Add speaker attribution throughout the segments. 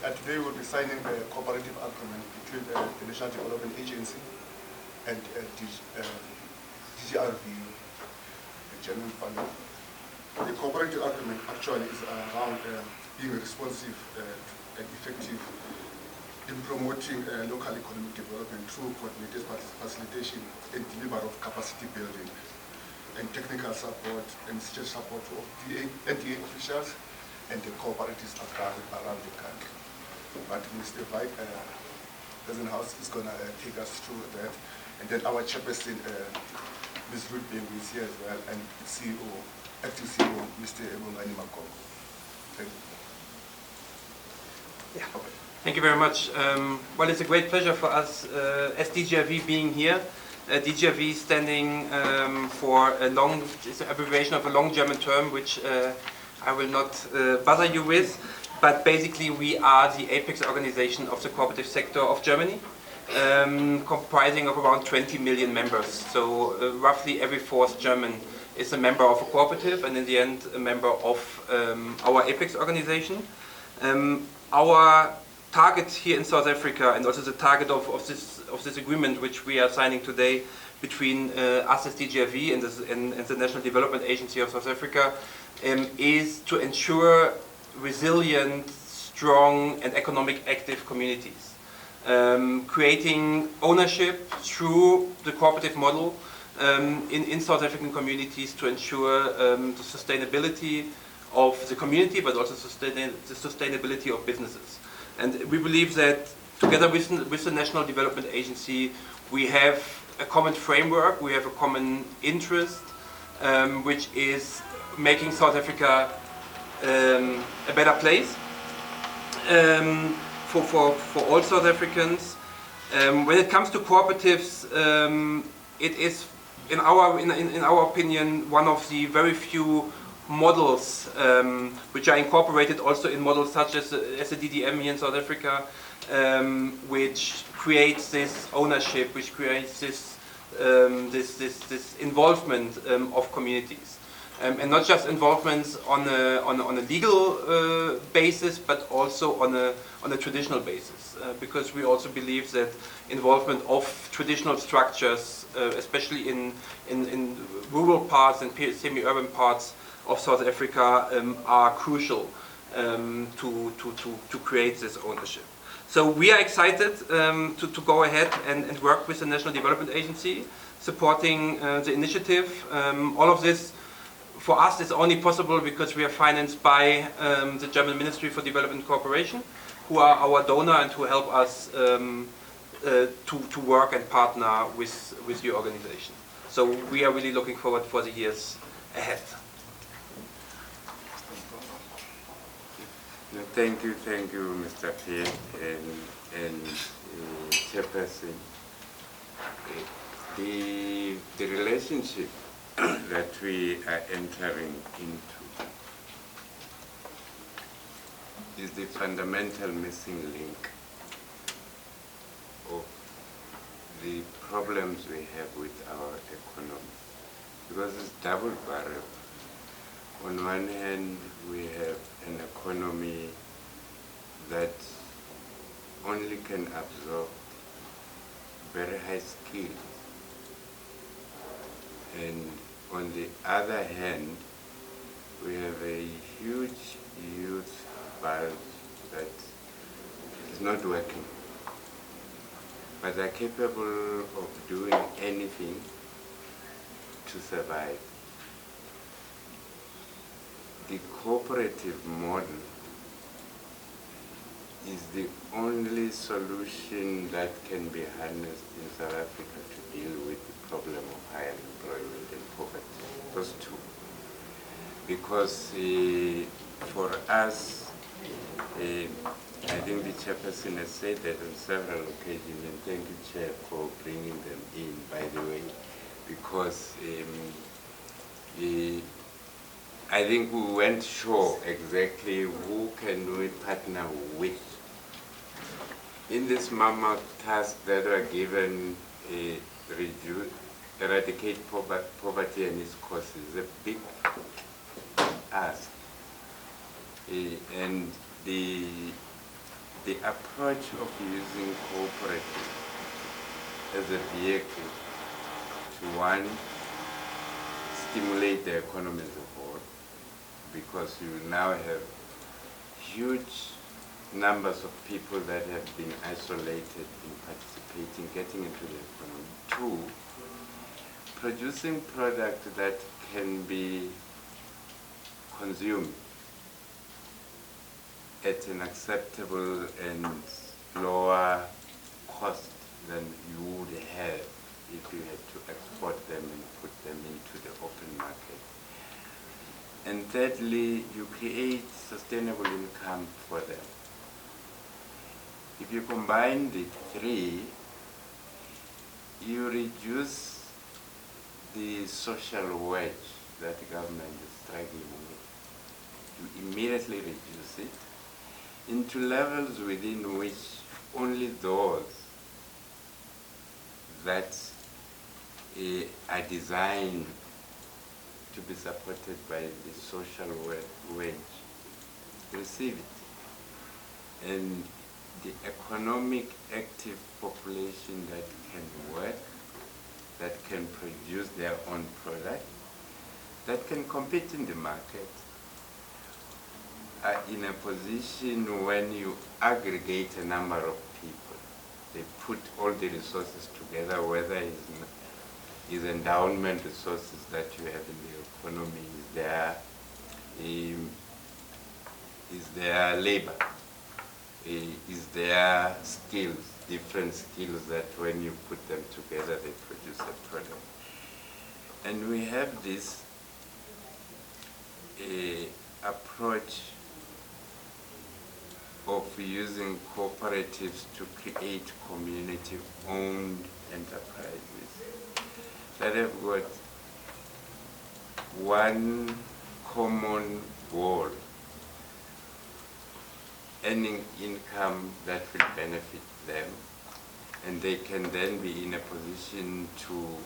Speaker 1: Today we'll be signing the cooperative agreement between the National Development Agency and GCRC, the German fund. The cooperative agreement actually is around being responsive and effective in promoting local economic development through coordinated facilitation and delivery of capacity building and technical support and state support of the NDA officials and the cooperatives around the country. But Mr. Veit Gesenhues is going to take us through that. And then our chairperson, Ms. Ruth Bhengu, is here as well, and CEO, acting CEO, Mr. Bongani Magongo. Thank you.
Speaker 2: Yeah. Okay. Thank you very much. Well, it's a great pleasure for us as DGRV being here. DGRV standing for it's an abbreviation of a long German term, which I will not bother you with. But basically, we are the apex organization of the cooperative sector of Germany, comprising of around 20 million members. So roughly every fourth German is a member of a cooperative, and in the end, a member of our apex organization. Our target here in South Africa, and also the target of this agreement, which we are signing today between us as DGRV and the National Development Agency of South Africa, is to ensure resilient, strong and economic active communities. Creating ownership through the cooperative model in South African communities to ensure the sustainability of the community, but also the sustainability of businesses. And we believe that together with the National Development Agency, we have a common framework, we have a common interest, which is making South Africa a better place for all South Africans. When it comes to cooperatives, it is, in our opinion, one of the very few models which are incorporated also in models such as the DDM here in South Africa, which creates this ownership, which creates this involvement of communities. And not just involvements on a legal basis, but also on a traditional basis, because we also believe that involvement of traditional structures, especially in rural parts and semi-urban parts of South Africa, are crucial to create this ownership. So we are excited to go ahead and work with the National Development Agency, supporting the initiative. All of this for us is only possible because we are financed by the German Ministry for Development and Cooperation, who are our donor and who help us to work and partner with your organization. So we are really looking forward for the years ahead.
Speaker 3: Thank you, Mr. Pierre and Chairperson. The relationship that we are entering into is the fundamental missing link of the problems we have with our economy, because it's double barrel. On one hand, we have an economy that only can absorb very high skills, and on the other hand, we have a huge youth bulge that is not working, but are capable of doing anything to survive. The cooperative model is the only solution that can be harnessed in South Africa to deal with the problem of high unemployment and poverty. Those two. Because for us, I think the chairperson has said that on several occasions, and thank you, Chair, for bringing them in, by the way, because I think we weren't sure exactly who can we partner with. In this mammoth task that are given, eradicate poverty and its causes, a big ask. And the the approach of using cooperatives as a vehicle to, one, stimulate the economy as a whole, because you now have huge numbers of people that have been isolated in participating, getting into the economy. Two, producing product that can be consumed at an acceptable and lower cost than you would have if you had to export them and put them into the open market. And thirdly, you create sustainable income for them. If you combine the three, you reduce the social wedge that the government is struggling with. You immediately reduce it into levels within which only those that are designed to be supported by the social wedge receive it. And the economic active population that can work, that can produce their own product, that can compete in the market, are in a position when you aggregate a number of people. They put all the resources together, whether it's endowment resources that you have in the economy, is their labor, is their skills, different skills that when you put them together they produce a product. And we have this approach of using cooperatives to create community-owned enterprises that have got one common goal: earning income that will benefit them, and they can then be in a position to,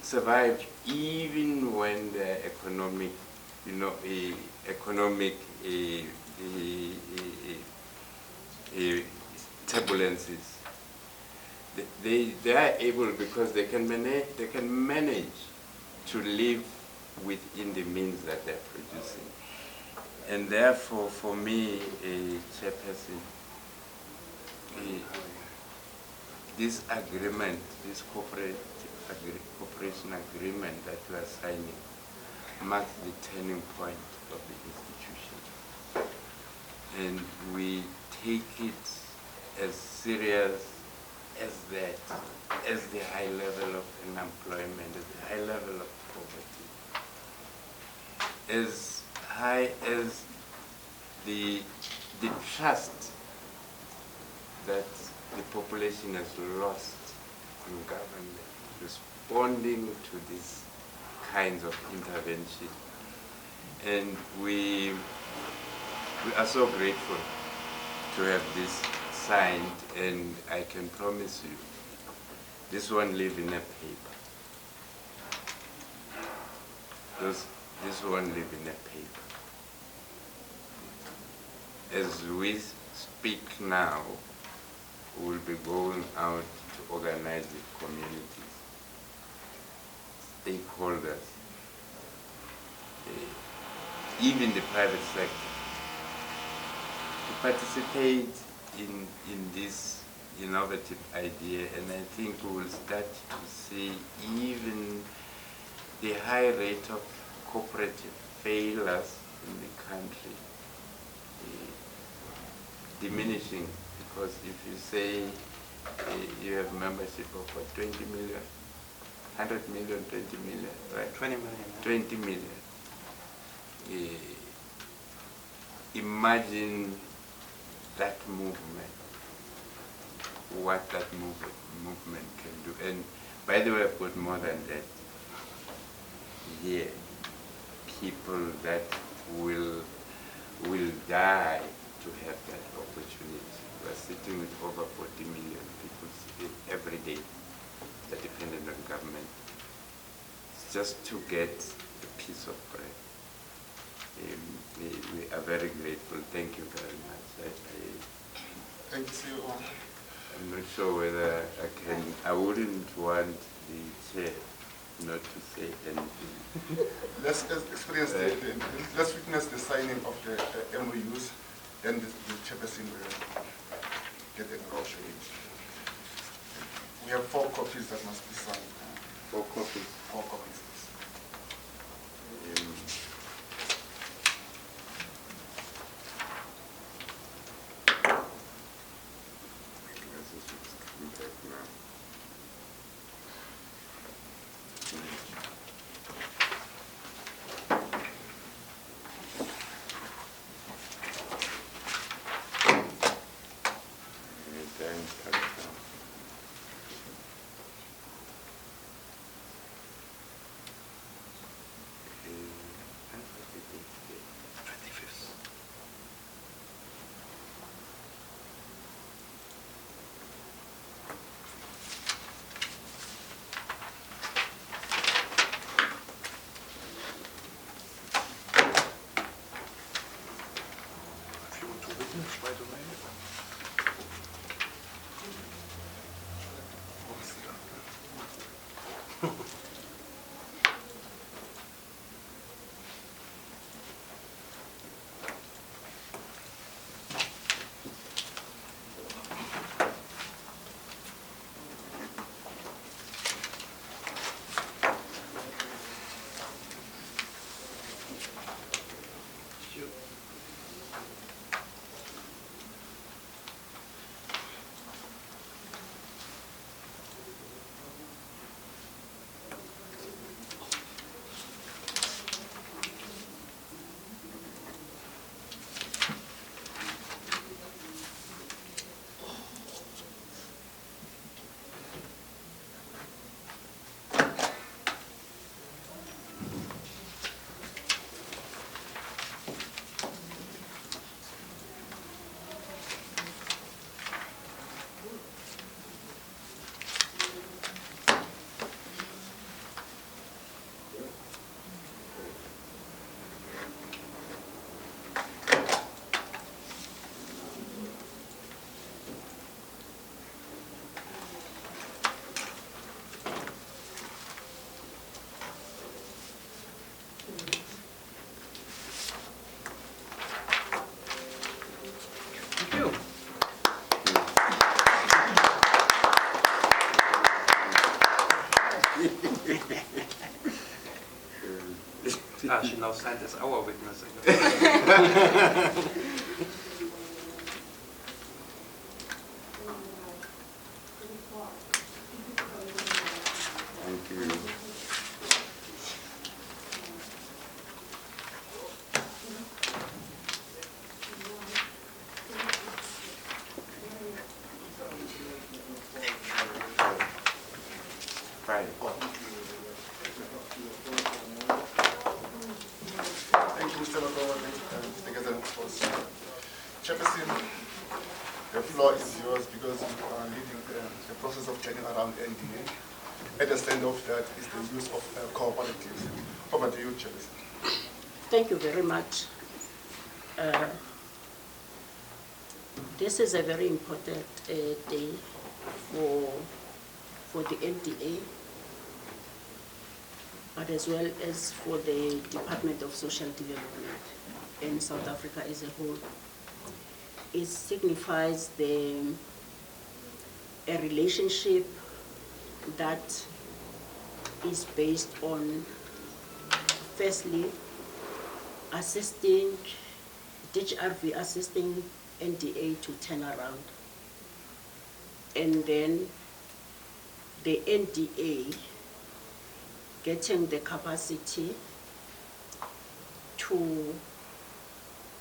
Speaker 3: survive even when the economic, turbulences. They are able, because they can manage to live within the means that they're producing. And therefore, for me, Chairperson, this agreement, this cooperation agreement that we are signing, marks the turning point of the institution. And we take it as serious as that, as the high level of unemployment, as the high level of poverty, as high as the trust that the population has lost in government responding to these kinds of intervention. And we are so grateful to have this signed, and I can promise you, this won't live in a paper. This won't live in a paper. As we speak now, we'll be going out to organize with communities, stakeholders, even the private sector, to participate in this innovative idea. And I think we will start to see even the high rate of cooperative failures in the country diminishing, because if you say you have membership of 20 million, 100 million, 20 million, right?
Speaker 2: 20 million.
Speaker 3: 20 million. Imagine that movement, what that movement can do. And by the way, I've got more than that here. People that will die to have that opportunity. We are sitting with over 40 million people every day that are dependent on government just to get a piece of bread. We are very grateful. Thank you very much.
Speaker 1: Thank you, CEO.
Speaker 3: I'm not sure whether I wouldn't want the chair not to say anything.
Speaker 1: Let's experience let's witness the signing of the MOUs, then the chairperson will get the endorsement. We have 4 copies that must be signed.
Speaker 3: 4 copies.
Speaker 1: 4 copies.
Speaker 2: She now signed as our witness.
Speaker 3: Thank you. Fine.
Speaker 1: Chairperson, the floor is yours because you are leading the process of turning around NDA. At the stand of that is the use of cooperatives. Over to you, Chairperson.
Speaker 4: Thank you very much. This is a very important day for the NDA, but as well as for the Department of Social Development in South Africa as a whole. It signifies a relationship that is based on, firstly, assisting GCRC, assisting NDA to turn around, and then the NDA getting the capacity to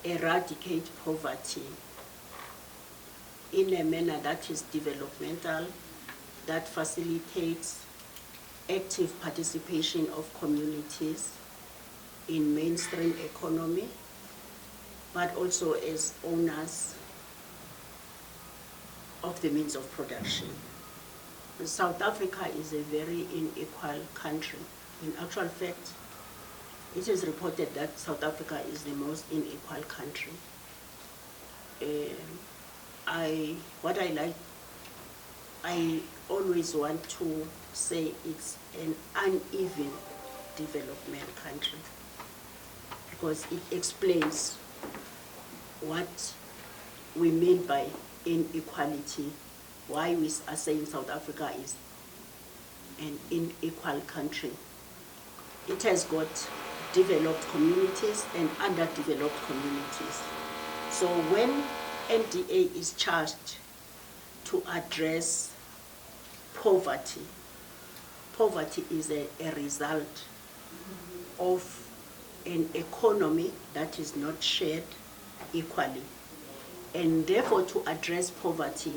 Speaker 4: eradicate poverty in a manner that is developmental, that facilitates active participation of communities in mainstream economy, but also as owners of the means of production. South Africa is a very unequal country. In actual fact, it is reported that South Africa is the most unequal country. I always want to say it's an uneven development country, because it explains what we mean by inequality, why we are saying South Africa is an unequal country. It has got developed communities and underdeveloped communities. So when NDA is charged to address poverty, poverty is a result of an economy that is not shared equally. And therefore, to address poverty,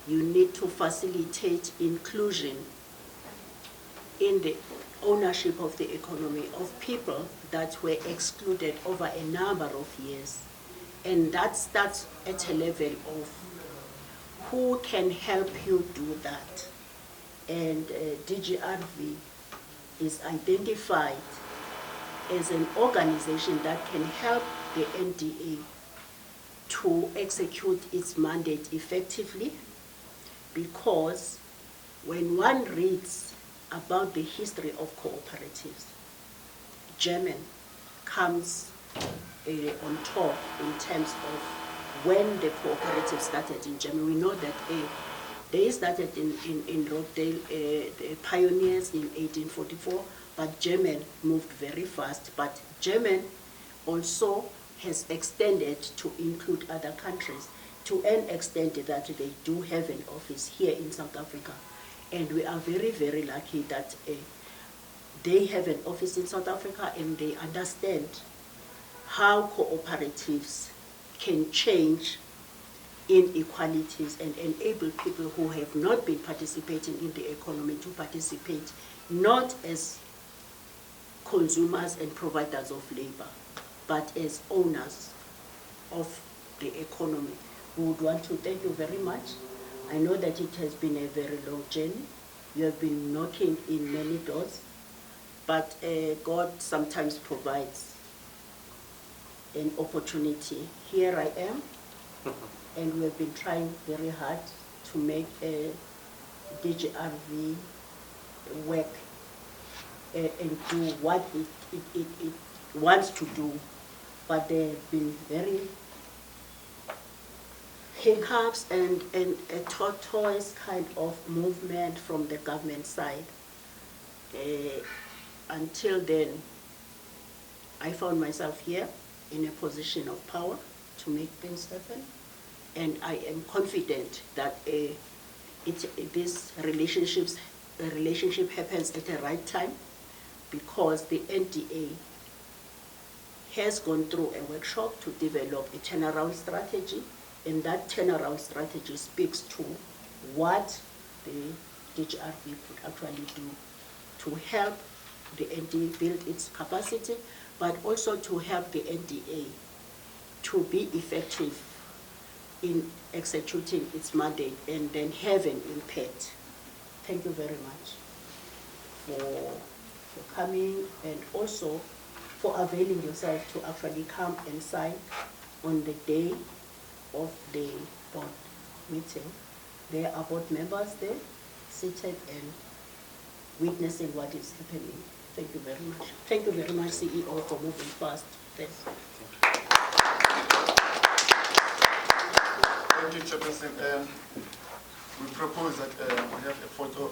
Speaker 4: you need to facilitate inclusion in the ownership of the economy of people that were excluded over a number of years. And that starts at a level of who can help you do that. And DGRV is identified as an organization that can help the NDA to execute its mandate effectively, because when one reads about the history of cooperatives, German comes on top in terms of when the cooperative started in Germany. We know that they started in Rockdale, the pioneers in 1844, but German moved very fast. But German also has extended to include other countries to an extent that they do have an office here in South Africa. And we are very, very lucky that they have an office in South Africa, and they understand how cooperatives can change inequalities and enable people who have not been participating in the economy to participate, not as consumers and providers of labor, but as owners of the economy. We would want to thank you very much. I know that it has been a very long journey. You have been knocking in many doors, but God sometimes provides an opportunity. Here I am, and we have been trying very hard to make DGRV work and do what it wants to do, but there have been very hiccups and a tortoise kind of movement from the government side. Until then, I found myself here in a position of power to make things happen, and I am confident that this relationship happens at the right time, because the NDA has gone through a workshop to develop a turnaround strategy, and that turnaround strategy speaks to what the DGRV could actually do to help the NDA build its capacity, but also to help the NDA to be effective in executing its mandate and then have an impact. Thank you very much for coming, and also for availing yourself to actually come and sign on the day of the board meeting. There are board members there seated and witnessing what is happening. Thank you very much. Thank you very much, CEO, for moving fast. Thanks.
Speaker 1: Thank you, Chairperson. We propose that we have a photo